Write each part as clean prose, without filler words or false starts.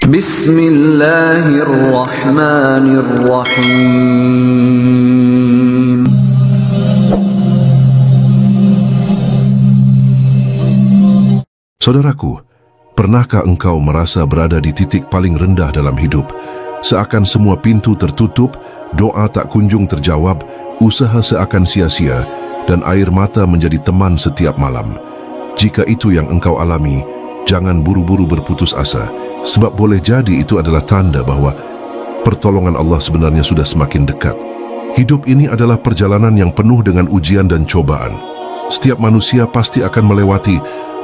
Bismillahirrahmanirrahim. Saudaraku, pernahkah engkau merasa berada di titik paling rendah dalam hidup? Seakan semua pintu tertutup, doa tak kunjung terjawab, usaha seakan sia-sia, dan air mata menjadi teman setiap malam. Jika itu yang engkau alami, jangan buru-buru berputus asa, sebab boleh jadi itu adalah tanda bahwa pertolongan Allah sebenarnya sudah semakin dekat. Hidup ini adalah perjalanan yang penuh dengan ujian dan cobaan. Setiap manusia pasti akan melewati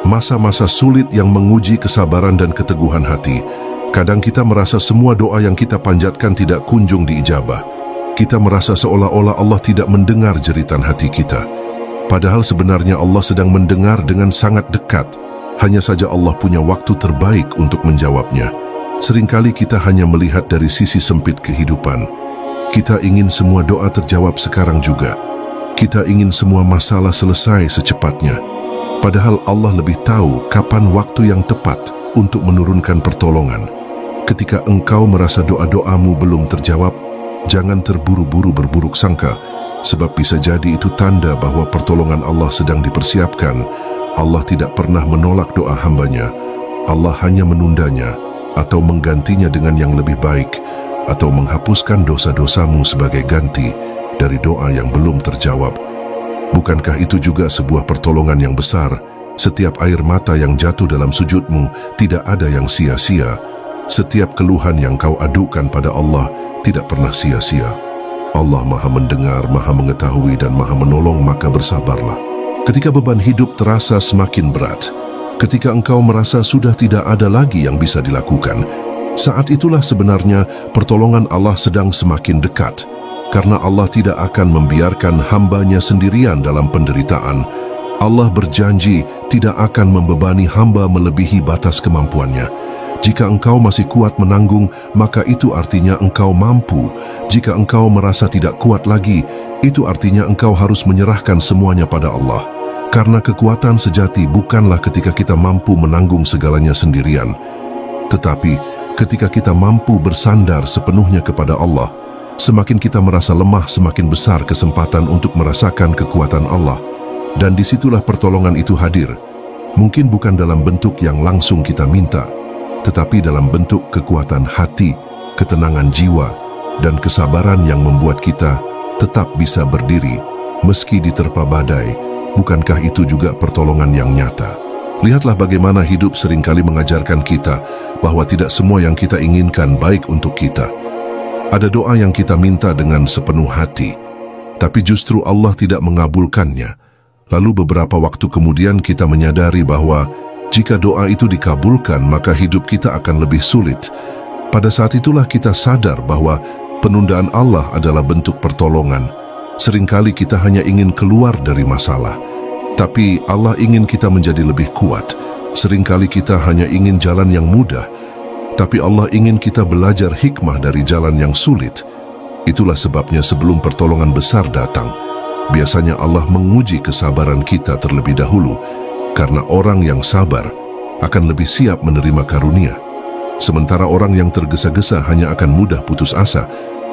masa-masa sulit yang menguji kesabaran dan keteguhan hati. Kadang kita merasa semua doa yang kita panjatkan tidak kunjung diijabah. Kita merasa seolah-olah Allah tidak mendengar jeritan hati kita. Padahal sebenarnya Allah sedang mendengar dengan sangat dekat. Hanya saja Allah punya waktu terbaik untuk menjawabnya. Seringkali kita hanya melihat dari sisi sempit kehidupan. Kita ingin semua doa terjawab sekarang juga. Kita ingin semua masalah selesai secepatnya. Padahal Allah lebih tahu kapan waktu yang tepat untuk menurunkan pertolongan. Ketika engkau merasa doa-doamu belum terjawab, jangan terburu-buru berburuk sangka, sebab bisa jadi itu tanda bahwa pertolongan Allah sedang dipersiapkan. Allah tidak pernah menolak doa hambanya. Allah hanya menundanya atau menggantinya dengan yang lebih baik, atau menghapuskan dosa-dosamu sebagai ganti dari doa yang belum terjawab. Bukankah itu juga sebuah pertolongan yang besar? Setiap air mata yang jatuh dalam sujudmu tidak ada yang sia-sia. Setiap keluhan yang kau adukan pada Allah tidak pernah sia-sia. Allah Maha mendengar, Maha mengetahui, dan Maha menolong, maka bersabarlah. Ketika beban hidup terasa semakin berat, ketika engkau merasa sudah tidak ada lagi yang bisa dilakukan, saat itulah sebenarnya pertolongan Allah sedang semakin dekat. Karena Allah tidak akan membiarkan hambanya sendirian dalam penderitaan. Allah berjanji tidak akan membebani hamba melebihi batas kemampuannya. Jika engkau masih kuat menanggung, maka itu artinya engkau mampu. Jika engkau merasa tidak kuat lagi, itu artinya engkau harus menyerahkan semuanya pada Allah. Karena kekuatan sejati bukanlah ketika kita mampu menanggung segalanya sendirian, tetapi ketika kita mampu bersandar sepenuhnya kepada Allah. Semakin kita merasa lemah, semakin besar kesempatan untuk merasakan kekuatan Allah. Dan disitulah pertolongan itu hadir. Mungkin bukan dalam bentuk yang langsung kita minta, tetapi dalam bentuk kekuatan hati, ketenangan jiwa, dan kesabaran yang membuat kita tetap bisa berdiri meski diterpa badai. Bukankah itu juga pertolongan yang nyata? Lihatlah bagaimana hidup seringkali mengajarkan kita bahwa tidak semua yang kita inginkan baik untuk kita. Ada doa yang kita minta dengan sepenuh hati, tapi justru Allah tidak mengabulkannya. Lalu beberapa waktu kemudian kita menyadari bahwa jika doa itu dikabulkan, maka hidup kita akan lebih sulit. Pada saat itulah kita sadar bahwa penundaan Allah adalah bentuk pertolongan. Seringkali kita hanya ingin keluar dari masalah, tapi Allah ingin kita menjadi lebih kuat. Seringkali kita hanya ingin jalan yang mudah, tapi Allah ingin kita belajar hikmah dari jalan yang sulit. Itulah sebabnya sebelum pertolongan besar datang, biasanya Allah menguji kesabaran kita terlebih dahulu, karena orang yang sabar akan lebih siap menerima karunia. Sementara orang yang tergesa-gesa hanya akan mudah putus asa.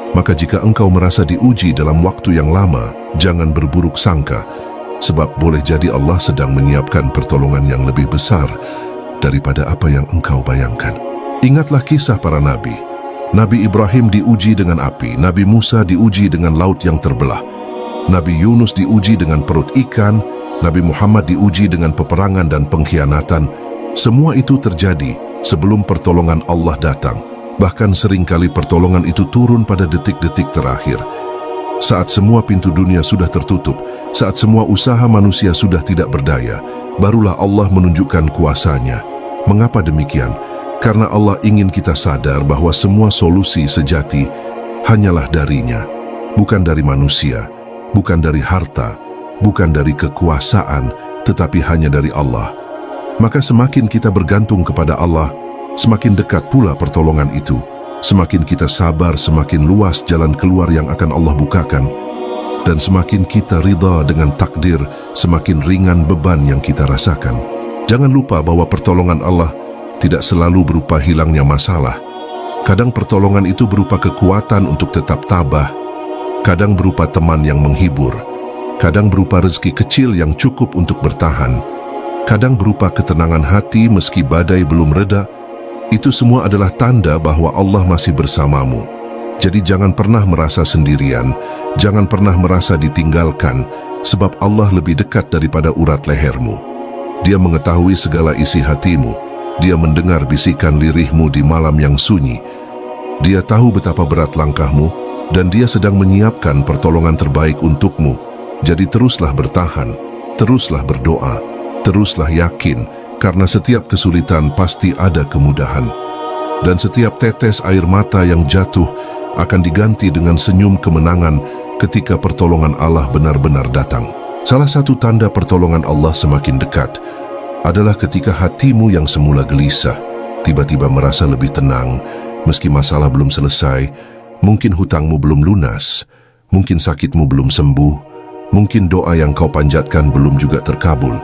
Maka jika engkau merasa diuji dalam waktu yang lama, jangan berburuk sangka, sebab boleh jadi Allah sedang menyiapkan pertolongan yang lebih besar daripada apa yang engkau bayangkan. Ingatlah kisah para nabi. Nabi Ibrahim diuji dengan api, Nabi Musa diuji dengan laut yang terbelah, Nabi Yunus diuji dengan perut ikan, Nabi Muhammad diuji dengan peperangan dan pengkhianatan. Semua itu terjadi sebelum pertolongan Allah datang. Bahkan seringkali pertolongan itu turun pada detik-detik terakhir. Saat semua pintu dunia sudah tertutup, saat semua usaha manusia sudah tidak berdaya, barulah Allah menunjukkan kuasa-Nya. Mengapa demikian? Karena Allah ingin kita sadar bahwa semua solusi sejati hanyalah dari-Nya, bukan dari manusia, bukan dari harta, bukan dari kekuasaan, tetapi hanya dari Allah. Maka semakin kita bergantung kepada Allah, semakin dekat pula pertolongan itu. Semakin kita sabar, semakin luas jalan keluar yang akan Allah bukakan. Dan semakin kita ridha dengan takdir, semakin ringan beban yang kita rasakan. Jangan lupa bahwa pertolongan Allah tidak selalu berupa hilangnya masalah. Kadang pertolongan itu berupa kekuatan untuk tetap tabah, kadang berupa teman yang menghibur, kadang berupa rezeki kecil yang cukup untuk bertahan, kadang berupa ketenangan hati meski badai belum reda. Itu semua adalah tanda bahwa Allah masih bersamamu. Jadi jangan pernah merasa sendirian, jangan pernah merasa ditinggalkan, sebab Allah lebih dekat daripada urat lehermu. Dia mengetahui segala isi hatimu, Dia mendengar bisikan lirihmu di malam yang sunyi. Dia tahu betapa berat langkahmu, dan Dia sedang menyiapkan pertolongan terbaik untukmu. Jadi teruslah bertahan, teruslah berdoa, teruslah yakin, karena setiap kesulitan pasti ada kemudahan. Dan setiap tetes air mata yang jatuh akan diganti dengan senyum kemenangan ketika pertolongan Allah benar-benar datang. Salah satu tanda pertolongan Allah semakin dekat adalah ketika hatimu yang semula gelisah tiba-tiba merasa lebih tenang, meski masalah belum selesai, mungkin hutangmu belum lunas, mungkin sakitmu belum sembuh, mungkin doa yang kau panjatkan belum juga terkabul.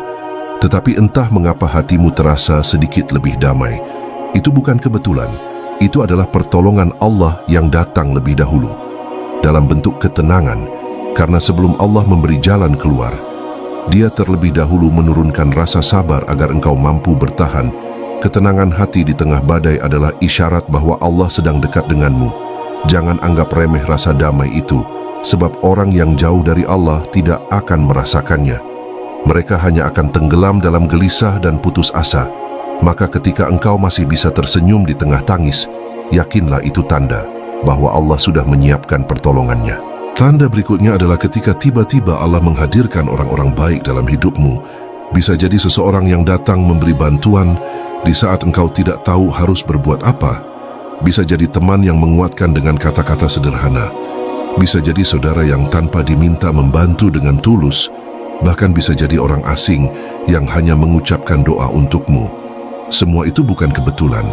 Tetapi entah mengapa hatimu terasa sedikit lebih damai. Itu bukan kebetulan, itu adalah pertolongan Allah yang datang lebih dahulu dalam bentuk ketenangan, karena sebelum Allah memberi jalan keluar, Dia terlebih dahulu menurunkan rasa sabar agar engkau mampu bertahan. Ketenangan hati di tengah badai adalah isyarat bahwa Allah sedang dekat denganmu. Jangan anggap remeh rasa damai itu, sebab orang yang jauh dari Allah tidak akan merasakannya. Mereka hanya akan tenggelam dalam gelisah dan putus asa. Maka ketika engkau masih bisa tersenyum di tengah tangis, yakinlah itu tanda bahwa Allah sudah menyiapkan pertolongannya. Tanda berikutnya adalah ketika tiba-tiba Allah menghadirkan orang-orang baik dalam hidupmu. Bisa jadi seseorang yang datang memberi bantuan di saat engkau tidak tahu harus berbuat apa. Bisa jadi teman yang menguatkan dengan kata-kata sederhana. Bisa jadi saudara yang tanpa diminta membantu dengan tulus. Bahkan bisa jadi orang asing yang hanya mengucapkan doa untukmu. Semua itu bukan kebetulan.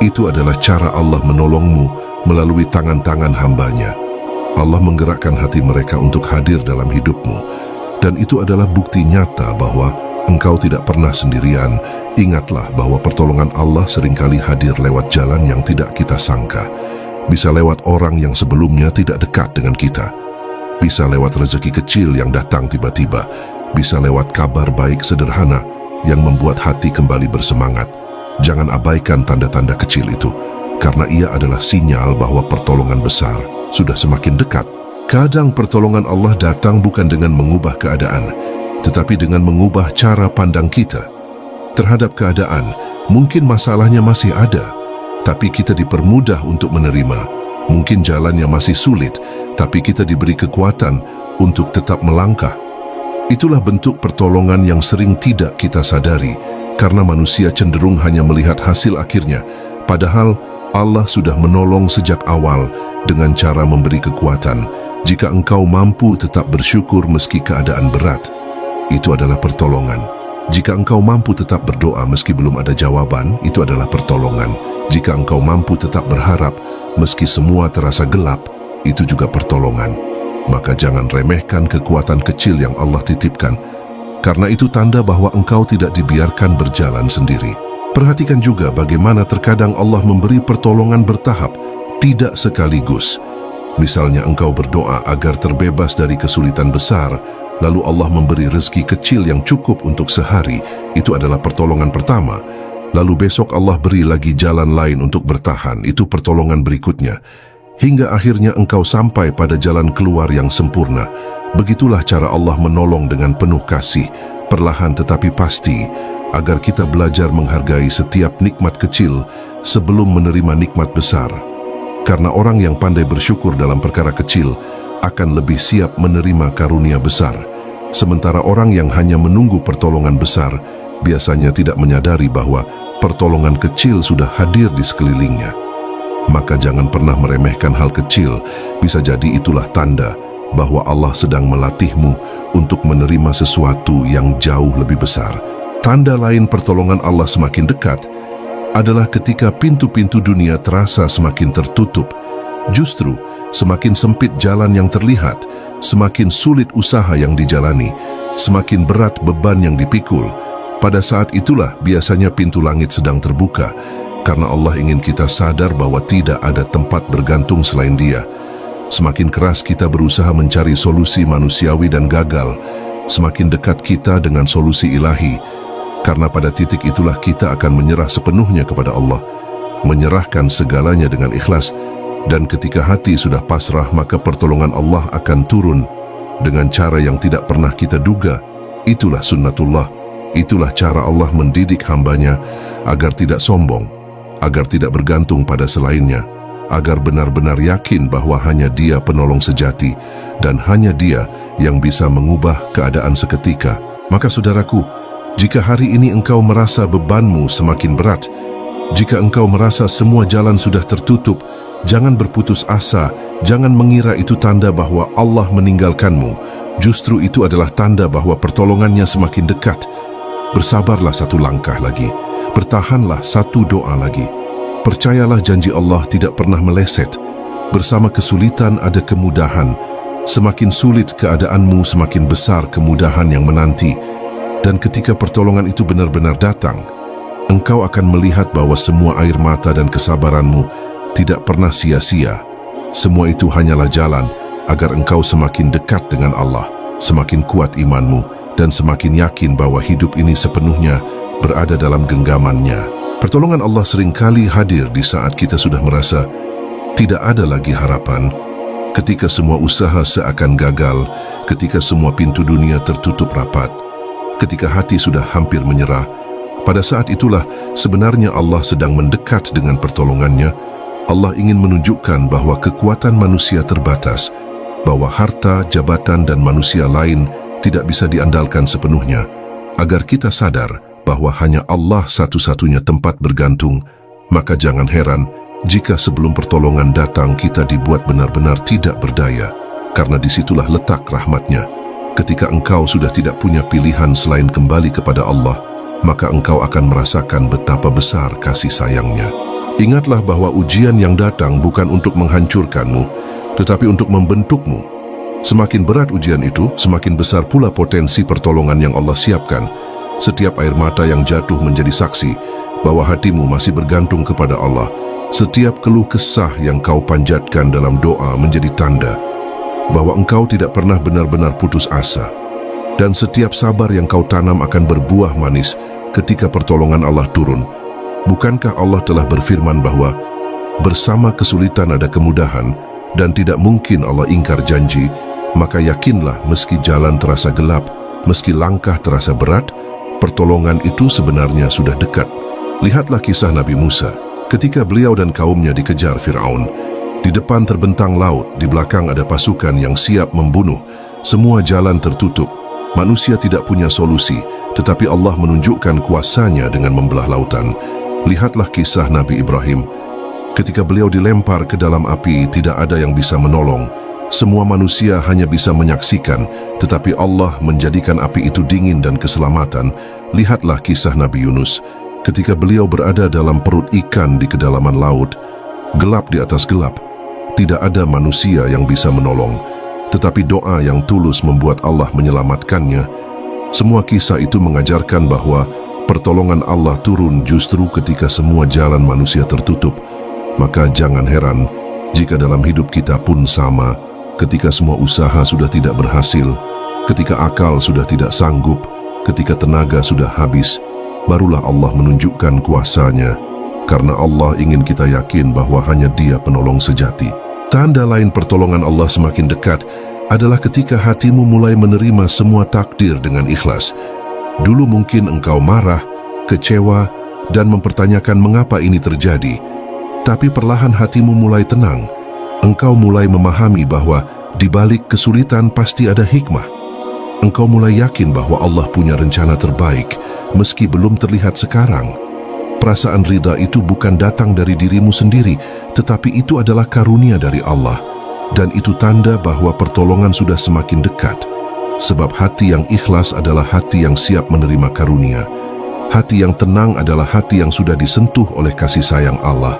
Itu adalah cara Allah menolongmu melalui tangan-tangan hamba-Nya. Allah menggerakkan hati mereka untuk hadir dalam hidupmu. Dan itu adalah bukti nyata bahwa engkau tidak pernah sendirian. Ingatlah bahwa pertolongan Allah seringkali hadir lewat jalan yang tidak kita sangka. Bisa lewat orang yang sebelumnya tidak dekat dengan kita. Bisa lewat rezeki kecil yang datang tiba-tiba. Bisa lewat kabar baik sederhana yang membuat hati kembali bersemangat. Jangan abaikan tanda-tanda kecil itu, karena ia adalah sinyal bahwa pertolongan besar sudah semakin dekat. Kadang pertolongan Allah datang bukan dengan mengubah keadaan, tetapi dengan mengubah cara pandang kita terhadap keadaan. Mungkin masalahnya masih ada, tapi kita dipermudah untuk menerima. Mungkin jalannya masih sulit, tapi kita diberi kekuatan untuk tetap melangkah. Itulah bentuk pertolongan yang sering tidak kita sadari, karena manusia cenderung hanya melihat hasil akhirnya, padahal Allah sudah menolong sejak awal dengan cara memberi kekuatan. Jika engkau mampu tetap bersyukur meski keadaan berat, itu adalah pertolongan. Jika engkau mampu tetap berdoa meski belum ada jawaban, itu adalah pertolongan. Jika engkau mampu tetap berharap meski semua terasa gelap, itu juga pertolongan. Maka jangan remehkan kekuatan kecil yang Allah titipkan, karena itu tanda bahwa engkau tidak dibiarkan berjalan sendiri. Perhatikan juga bagaimana terkadang Allah memberi pertolongan bertahap, tidak sekaligus. Misalnya engkau berdoa agar terbebas dari kesulitan besar, lalu Allah memberi rezeki kecil yang cukup untuk sehari. Itu adalah pertolongan pertama. Lalu besok Allah beri lagi jalan lain untuk bertahan. Itu pertolongan berikutnya. Hingga akhirnya engkau sampai pada jalan keluar yang sempurna. Begitulah cara Allah menolong dengan penuh kasih, perlahan tetapi pasti, agar kita belajar menghargai setiap nikmat kecil sebelum menerima nikmat besar. Karena orang yang pandai bersyukur dalam perkara kecil akan lebih siap menerima karunia besar. Sementara orang yang hanya menunggu pertolongan besar biasanya tidak menyadari bahwa pertolongan kecil sudah hadir di sekelilingnya. Maka jangan pernah meremehkan hal kecil. Bisa jadi itulah tanda bahwa Allah sedang melatihmu untuk menerima sesuatu yang jauh lebih besar. Tanda lain pertolongan Allah semakin dekat adalah ketika pintu-pintu dunia terasa semakin tertutup. Justru semakin sempit jalan yang terlihat, semakin sulit usaha yang dijalani, semakin berat beban yang dipikul, Pada saat itulah biasanya pintu langit sedang terbuka, karena Allah ingin kita sadar bahwa tidak ada tempat bergantung selain Dia. Semakin keras kita berusaha mencari solusi manusiawi dan gagal, semakin dekat kita dengan solusi ilahi, karena pada titik itulah kita akan menyerah sepenuhnya kepada Allah, menyerahkan segalanya dengan ikhlas, dan ketika hati sudah pasrah, maka pertolongan Allah akan turun dengan cara yang tidak pernah kita duga. Itulah sunnatullah, itulah cara Allah mendidik hambanya agar tidak sombong, agar tidak bergantung pada selainnya, agar benar-benar yakin bahwa hanya Dia penolong sejati dan hanya Dia yang bisa mengubah keadaan seketika. Maka saudaraku, jika hari ini engkau merasa bebanmu semakin berat, jika engkau merasa semua jalan sudah tertutup, jangan berputus asa, jangan mengira itu tanda bahwa Allah meninggalkanmu. Justru itu adalah tanda bahwa pertolongannya semakin dekat. Bersabarlah satu langkah lagi, bertahanlah satu doa lagi. Percayalah janji Allah tidak pernah meleset. Bersama kesulitan ada kemudahan. Semakin sulit keadaanmu, semakin besar kemudahan yang menanti. Dan ketika pertolongan itu benar-benar datang, engkau akan melihat bahwa semua air mata dan kesabaranmu tidak pernah sia-sia. Semua itu hanyalah jalan agar engkau semakin dekat dengan Allah, semakin kuat imanmu, dan semakin yakin bahwa hidup ini sepenuhnya berada dalam genggamannya. Pertolongan Allah seringkali hadir di saat kita sudah merasa tidak ada lagi harapan, ketika semua usaha seakan gagal, ketika semua pintu dunia tertutup rapat, ketika hati sudah hampir menyerah. Pada saat itulah sebenarnya Allah sedang mendekat dengan pertolongannya. Allah ingin menunjukkan bahwa kekuatan manusia terbatas, bahwa harta, jabatan, dan manusia lain tidak bisa diandalkan sepenuhnya, agar kita sadar bahwa hanya Allah satu-satunya tempat bergantung. Maka jangan heran jika sebelum pertolongan datang kita dibuat benar-benar tidak berdaya, karena disitulah letak rahmatnya. Ketika engkau sudah tidak punya pilihan selain kembali kepada Allah, maka engkau akan merasakan betapa besar kasih sayangnya. Ingatlah bahwa ujian yang datang bukan untuk menghancurkanmu, tetapi untuk membentukmu. Semakin berat ujian itu, semakin besar pula potensi pertolongan yang Allah siapkan. Setiap air mata yang jatuh menjadi saksi bahwa hatimu masih bergantung kepada Allah. Setiap keluh kesah yang kau panjatkan dalam doa menjadi tanda bahwa engkau tidak pernah benar-benar putus asa. Dan setiap sabar yang kau tanam akan berbuah manis ketika pertolongan Allah turun. Bukankah Allah telah berfirman bahwa bersama kesulitan ada kemudahan, dan tidak mungkin Allah ingkar janji? Maka yakinlah, meski jalan terasa gelap, meski langkah terasa berat, pertolongan itu sebenarnya sudah dekat. Lihatlah kisah Nabi Musa, ketika beliau dan kaumnya dikejar Fir'aun. Di depan terbentang laut, di belakang ada pasukan yang siap membunuh. Semua jalan tertutup. Manusia tidak punya solusi, tetapi Allah menunjukkan kuasanya dengan membelah lautan. Lihatlah kisah Nabi Ibrahim. Ketika beliau dilempar ke dalam api, tidak ada yang bisa menolong. Semua manusia hanya bisa menyaksikan, tetapi Allah menjadikan api itu dingin dan keselamatan. Lihatlah kisah Nabi Yunus. Ketika beliau berada dalam perut ikan di kedalaman laut, gelap di atas gelap, tidak ada manusia yang bisa menolong. Tetapi doa yang tulus membuat Allah menyelamatkannya. Semua kisah itu mengajarkan bahwa pertolongan Allah turun justru ketika semua jalan manusia tertutup. Maka jangan heran jika dalam hidup kita pun sama. Ketika semua usaha sudah tidak berhasil, ketika akal sudah tidak sanggup, ketika tenaga sudah habis, barulah Allah menunjukkan kuasanya. Karena Allah ingin kita yakin bahwa hanya Dia penolong sejati. Tanda lain pertolongan Allah semakin dekat adalah ketika hatimu mulai menerima semua takdir dengan ikhlas. Dulu mungkin engkau marah, kecewa, dan mempertanyakan mengapa ini terjadi. Tapi perlahan hatimu mulai tenang. Engkau mulai memahami bahwa di balik kesulitan pasti ada hikmah. Engkau mulai yakin bahwa Allah punya rencana terbaik, meski belum terlihat sekarang. Perasaan ridha itu bukan datang dari dirimu sendiri, tetapi itu adalah karunia dari Allah. Dan itu tanda bahwa pertolongan sudah semakin dekat. Sebab hati yang ikhlas adalah hati yang siap menerima karunia. Hati yang tenang adalah hati yang sudah disentuh oleh kasih sayang Allah.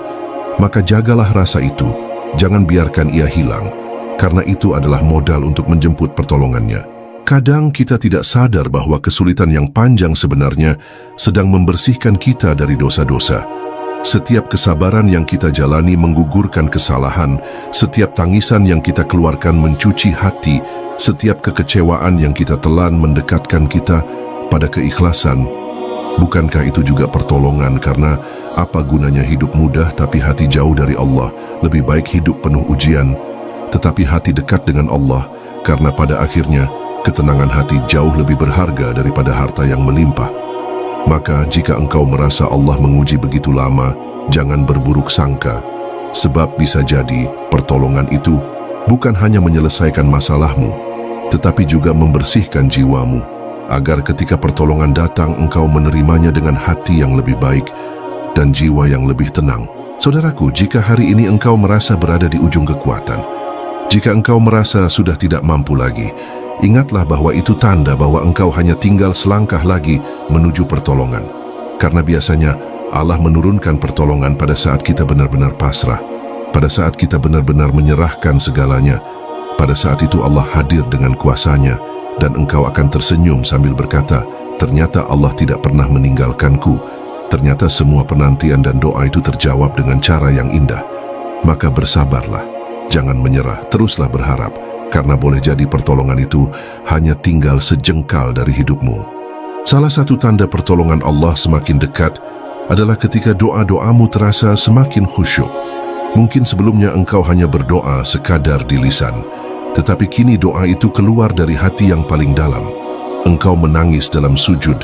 Maka jagalah rasa itu, jangan biarkan ia hilang, karena itu adalah modal untuk menjemput pertolongannya. Kadang kita tidak sadar bahwa kesulitan yang panjang sebenarnya sedang membersihkan kita dari dosa-dosa. Setiap kesabaran yang kita jalani menggugurkan kesalahan, setiap tangisan yang kita keluarkan mencuci hati, setiap kekecewaan yang kita telan mendekatkan kita pada keikhlasan. Bukankah itu juga pertolongan? Karena apa gunanya hidup mudah tapi hati jauh dari Allah? Lebih baik hidup penuh ujian, tetapi hati dekat dengan Allah, karena pada akhirnya ketenangan hati jauh lebih berharga daripada harta yang melimpah. Maka jika engkau merasa Allah menguji begitu lama, jangan berburuk sangka, sebab bisa jadi pertolongan itu bukan hanya menyelesaikan masalahmu, tetapi juga membersihkan jiwamu, agar ketika pertolongan datang engkau menerimanya dengan hati yang lebih baik dan jiwa yang lebih tenang. Saudaraku, jika hari ini engkau merasa berada di ujung kekuatan, jika engkau merasa sudah tidak mampu lagi, ingatlah bahwa itu tanda bahwa engkau hanya tinggal selangkah lagi menuju pertolongan. Karena biasanya Allah menurunkan pertolongan pada saat kita benar-benar pasrah, pada saat kita benar-benar menyerahkan segalanya. Pada saat itu Allah hadir dengan kuasanya, dan engkau akan tersenyum sambil berkata, ternyata Allah tidak pernah meninggalkanku. Ternyata semua penantian dan doa itu terjawab dengan cara yang indah. Maka bersabarlah, jangan menyerah, teruslah berharap, karena boleh jadi pertolongan itu hanya tinggal sejengkal dari hidupmu. Salah satu tanda pertolongan Allah semakin dekat adalah ketika doa-doamu terasa semakin khusyuk. Mungkin sebelumnya engkau hanya berdoa sekadar di lisan, tetapi kini doa itu keluar dari hati yang paling dalam. Engkau menangis dalam sujud,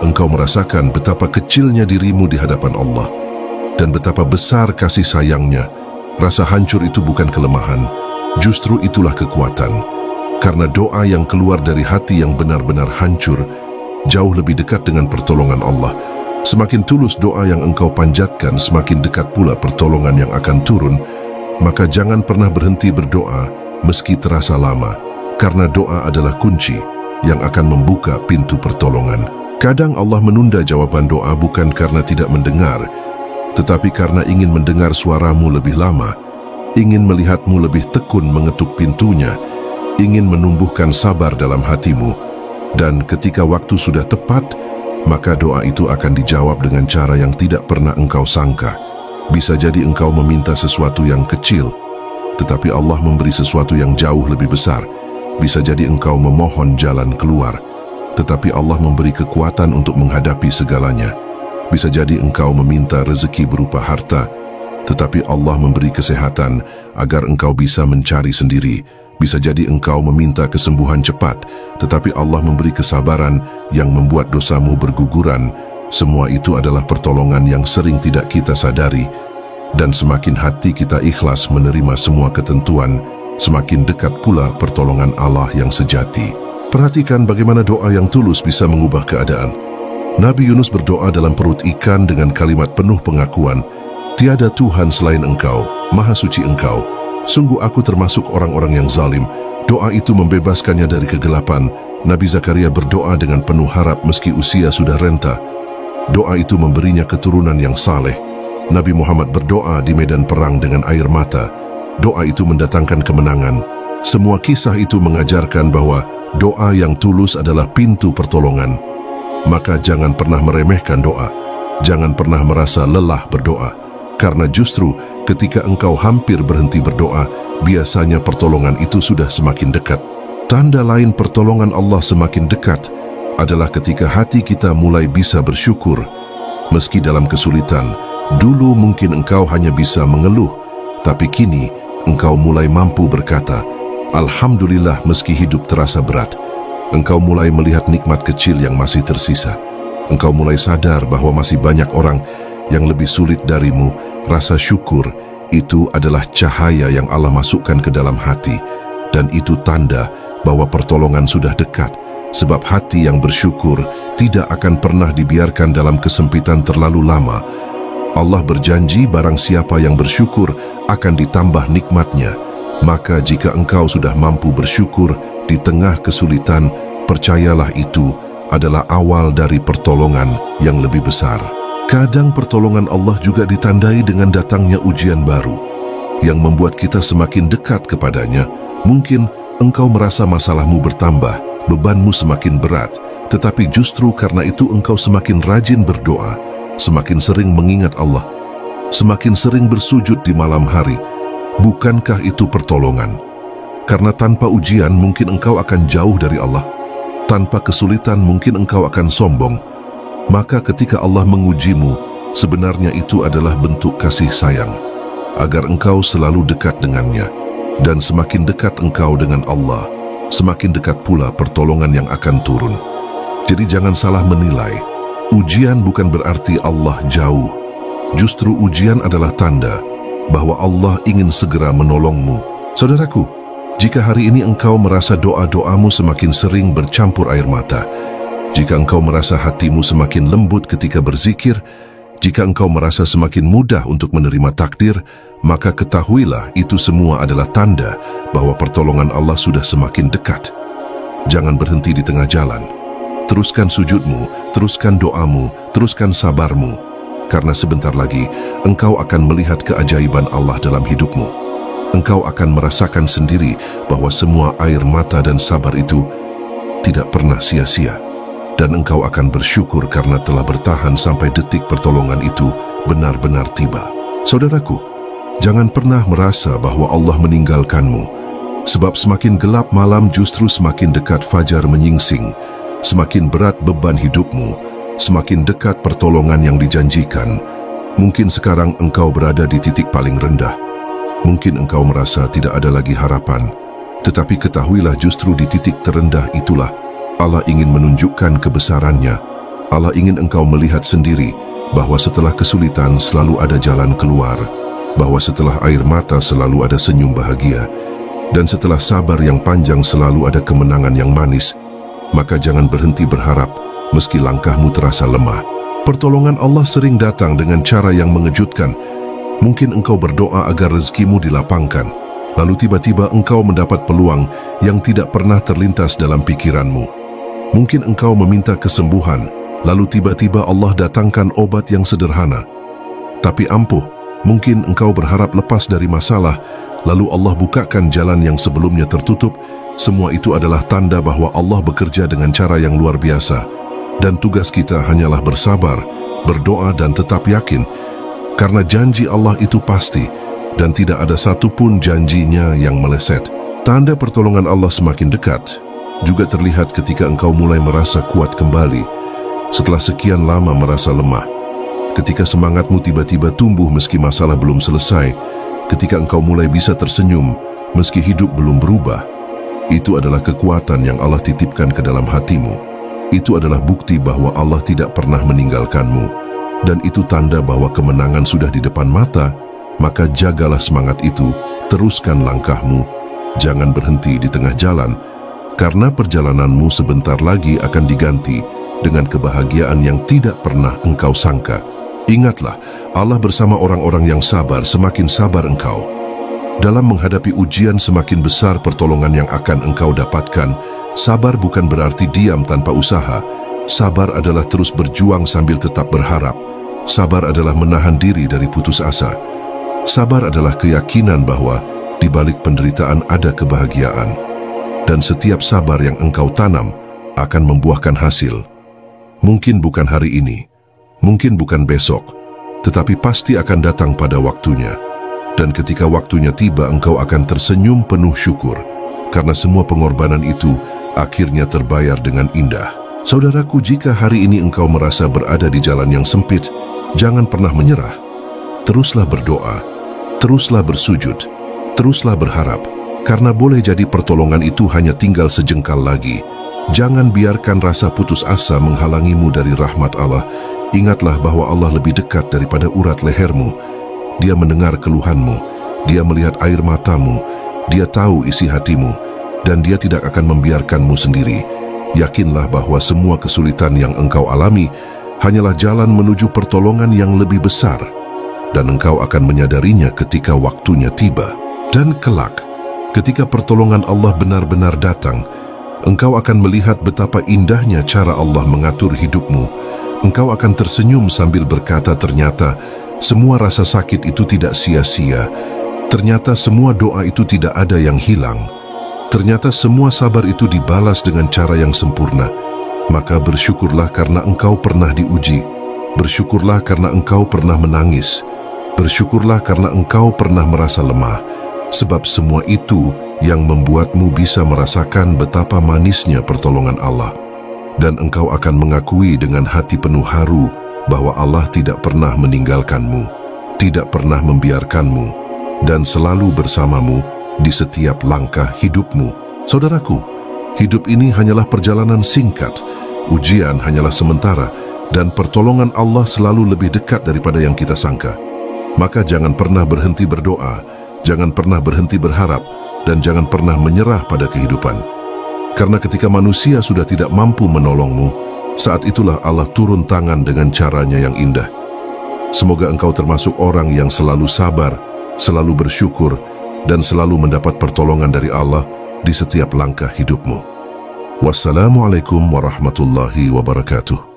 engkau merasakan betapa kecilnya dirimu di hadapan Allah, dan betapa besar kasih sayangnya. Rasa hancur itu bukan kelemahan, justru itulah kekuatan, karena doa yang keluar dari hati yang benar-benar hancur jauh lebih dekat dengan pertolongan Allah. Semakin tulus doa yang engkau panjatkan, semakin dekat pula pertolongan yang akan turun. Maka jangan pernah berhenti berdoa meski terasa lama, karena doa adalah kunci yang akan membuka pintu pertolongan. Kadang Allah menunda jawaban doa bukan karena tidak mendengar, tetapi karena ingin mendengar suaramu lebih lama, ingin melihatmu lebih tekun mengetuk pintunya, ingin menumbuhkan sabar dalam hatimu. Dan ketika waktu sudah tepat, maka doa itu akan dijawab dengan cara yang tidak pernah engkau sangka. Bisa jadi engkau meminta sesuatu yang kecil, tetapi Allah memberi sesuatu yang jauh lebih besar. Bisa jadi engkau memohon jalan keluar, tetapi Allah memberi kekuatan untuk menghadapi segalanya. Bisa jadi engkau meminta rezeki berupa harta, tetapi Allah memberi kesehatan agar engkau bisa mencari sendiri. Bisa jadi engkau meminta kesembuhan cepat, tetapi Allah memberi kesabaran yang membuat dosamu berguguran. Semua itu adalah pertolongan yang sering tidak kita sadari. Dan semakin hati kita ikhlas menerima semua ketentuan, semakin dekat pula pertolongan Allah yang sejati. Perhatikan bagaimana doa yang tulus bisa mengubah keadaan. Nabi Yunus berdoa dalam perut ikan dengan kalimat penuh pengakuan, "Tiada Tuhan selain Engkau, Maha Suci Engkau. Sungguh aku termasuk orang-orang yang zalim." Doa itu membebaskannya dari kegelapan. Nabi Zakaria berdoa dengan penuh harap meski usia sudah renta. Doa itu memberinya keturunan yang saleh. Nabi Muhammad berdoa di medan perang dengan air mata. Doa itu mendatangkan kemenangan. Semua kisah itu mengajarkan bahwa doa yang tulus adalah pintu pertolongan. Maka jangan pernah meremehkan doa. Jangan pernah merasa lelah berdoa. Karena justru ketika engkau hampir berhenti berdoa, biasanya pertolongan itu sudah semakin dekat. Tanda lain pertolongan Allah semakin dekat adalah ketika hati kita mulai bisa bersyukur. Meski dalam kesulitan, dulu mungkin engkau hanya bisa mengeluh, tapi kini engkau mulai mampu berkata, "Alhamdulillah." Meski hidup terasa berat, engkau mulai melihat nikmat kecil yang masih tersisa. Engkau mulai sadar bahwa masih banyak orang yang lebih sulit darimu. Rasa syukur itu adalah cahaya yang Allah masukkan ke dalam hati, dan itu tanda bahwa pertolongan sudah dekat, sebab hati yang bersyukur tidak akan pernah dibiarkan dalam kesempitan terlalu lama. Allah berjanji barang siapa yang bersyukur akan ditambah nikmatnya. Maka jika engkau sudah mampu bersyukur di tengah kesulitan, percayalah itu adalah awal dari pertolongan yang lebih besar. Kadang pertolongan Allah juga ditandai dengan datangnya ujian baru yang membuat kita semakin dekat kepadanya. Mungkin engkau merasa masalahmu bertambah bebanmu semakin berat, tetapi justru karena itu engkau semakin rajin berdoa, semakin sering mengingat Allah, semakin sering bersujud di malam hari. Bukankah itu pertolongan? Karena tanpa ujian mungkin engkau akan jauh dari Allah. Tanpa kesulitan mungkin engkau akan sombong. Maka ketika Allah mengujimu, sebenarnya itu adalah bentuk kasih sayang, agar engkau selalu dekat dengannya. Dan semakin dekat engkau dengan Allah, semakin dekat pula pertolongan yang akan turun. Jadi jangan salah menilai. Ujian bukan berarti Allah jauh. Justru ujian adalah tanda bahwa Allah ingin segera menolongmu. Saudaraku, jika hari ini engkau merasa doa-doamu semakin sering bercampur air mata, jika engkau merasa hatimu semakin lembut ketika berzikir, jika engkau merasa semakin mudah untuk menerima takdir, maka ketahuilah itu semua adalah tanda bahwa pertolongan Allah sudah semakin dekat. Jangan berhenti di tengah jalan. Teruskan sujudmu, teruskan doamu, teruskan sabarmu, karena sebentar lagi engkau akan melihat keajaiban Allah dalam hidupmu. Engkau akan merasakan sendiri bahwa semua air mata dan sabar itu tidak pernah sia-sia. Dan engkau akan bersyukur karena telah bertahan sampai detik pertolongan itu benar-benar tiba. Saudaraku, jangan pernah merasa bahwa Allah meninggalkanmu, sebab semakin gelap malam justru semakin dekat fajar menyingsing, semakin berat beban hidupmu, semakin dekat pertolongan yang dijanjikan. Mungkin sekarang engkau berada di titik paling rendah. Mungkin engkau merasa tidak ada lagi harapan, tetapi ketahuilah justru di titik terendah itulah Allah ingin menunjukkan kebesarannya. Allah ingin engkau melihat sendiri bahwa setelah kesulitan selalu ada jalan keluar, bahwa setelah air mata selalu ada senyum bahagia, dan setelah sabar yang panjang selalu ada kemenangan yang manis. Maka jangan berhenti berharap meski langkahmu terasa lemah. Pertolongan Allah sering datang dengan cara yang mengejutkan. Mungkin engkau berdoa agar rezekimu dilapangkan, lalu tiba-tiba engkau mendapat peluang yang tidak pernah terlintas dalam pikiranmu. Mungkin engkau meminta kesembuhan, lalu tiba-tiba Allah datangkan obat yang sederhana. Tapi ampuh, mungkin engkau berharap lepas dari masalah, lalu Allah bukakan jalan yang sebelumnya tertutup. Semua itu adalah tanda bahwa Allah bekerja dengan cara yang luar biasa. Dan tugas kita hanyalah bersabar, berdoa dan tetap yakin, karena janji Allah itu pasti, dan tidak ada satupun janjinya yang meleset. Tanda pertolongan Allah semakin dekat juga terlihat ketika engkau mulai merasa kuat kembali setelah sekian lama merasa lemah. Ketika semangatmu tiba-tiba tumbuh meski masalah belum selesai, ketika engkau mulai bisa tersenyum meski hidup belum berubah. Itu adalah kekuatan yang Allah titipkan ke dalam hatimu. Itu adalah bukti bahwa Allah tidak pernah meninggalkanmu, dan itu tanda bahwa kemenangan sudah di depan mata. Maka jagalah semangat itu, teruskan langkahmu, jangan berhenti di tengah jalan, karena perjalananmu sebentar lagi akan diganti dengan kebahagiaan yang tidak pernah engkau sangka. Ingatlah, Allah bersama orang-orang yang sabar. Semakin sabar engkau dalam menghadapi ujian, semakin besar pertolongan yang akan engkau dapatkan. Sabar bukan berarti diam tanpa usaha. Sabar adalah terus berjuang sambil tetap berharap. Sabar adalah menahan diri dari putus asa. Sabar adalah keyakinan bahwa di balik penderitaan ada kebahagiaan. Dan setiap sabar yang engkau tanam akan membuahkan hasil. Mungkin bukan hari ini, mungkin bukan besok, tetapi pasti akan datang pada waktunya. Dan ketika waktunya tiba, engkau akan tersenyum penuh syukur, karena semua pengorbanan itu akhirnya terbayar dengan indah. Saudaraku, jika hari ini engkau merasa berada di jalan yang sempit, jangan pernah menyerah. Teruslah berdoa, teruslah bersujud, teruslah berharap, karena boleh jadi pertolongan itu hanya tinggal sejengkal lagi. Jangan biarkan rasa putus asa menghalangimu dari rahmat Allah. Ingatlah bahwa Allah lebih dekat daripada urat lehermu. Dia mendengar keluhanmu, Dia melihat air matamu, Dia tahu isi hatimu, dan Dia tidak akan membiarkanmu sendiri. Yakinlah bahwa semua kesulitan yang engkau alami hanyalah jalan menuju pertolongan yang lebih besar, dan engkau akan menyadarinya ketika waktunya tiba. Dan kelak, ketika pertolongan Allah benar-benar datang, engkau akan melihat betapa indahnya cara Allah mengatur hidupmu. Engkau akan tersenyum sambil berkata, ternyata semua rasa sakit itu tidak sia-sia. Ternyata semua doa itu tidak ada yang hilang. Ternyata semua sabar itu dibalas dengan cara yang sempurna. Maka bersyukurlah karena engkau pernah diuji. Bersyukurlah karena engkau pernah menangis. Bersyukurlah karena engkau pernah merasa lemah. Sebab semua itu yang membuatmu bisa merasakan betapa manisnya pertolongan Allah. Dan engkau akan mengakui dengan hati penuh haru bahwa Allah tidak pernah meninggalkanmu, tidak pernah membiarkanmu, dan selalu bersamamu di setiap langkah hidupmu. Saudaraku, hidup ini hanyalah perjalanan singkat, ujian hanyalah sementara, dan pertolongan Allah selalu lebih dekat daripada yang kita sangka. Maka jangan pernah berhenti berdoa, jangan pernah berhenti berharap, dan jangan pernah menyerah pada kehidupan. Karena ketika manusia sudah tidak mampu menolongmu, saat itulah Allah turun tangan dengan caranya yang indah. Semoga engkau termasuk orang yang selalu sabar, selalu bersyukur, dan selalu mendapat pertolongan dari Allah di setiap langkah hidupmu. Wassalamualaikum warahmatullahi wabarakatuh.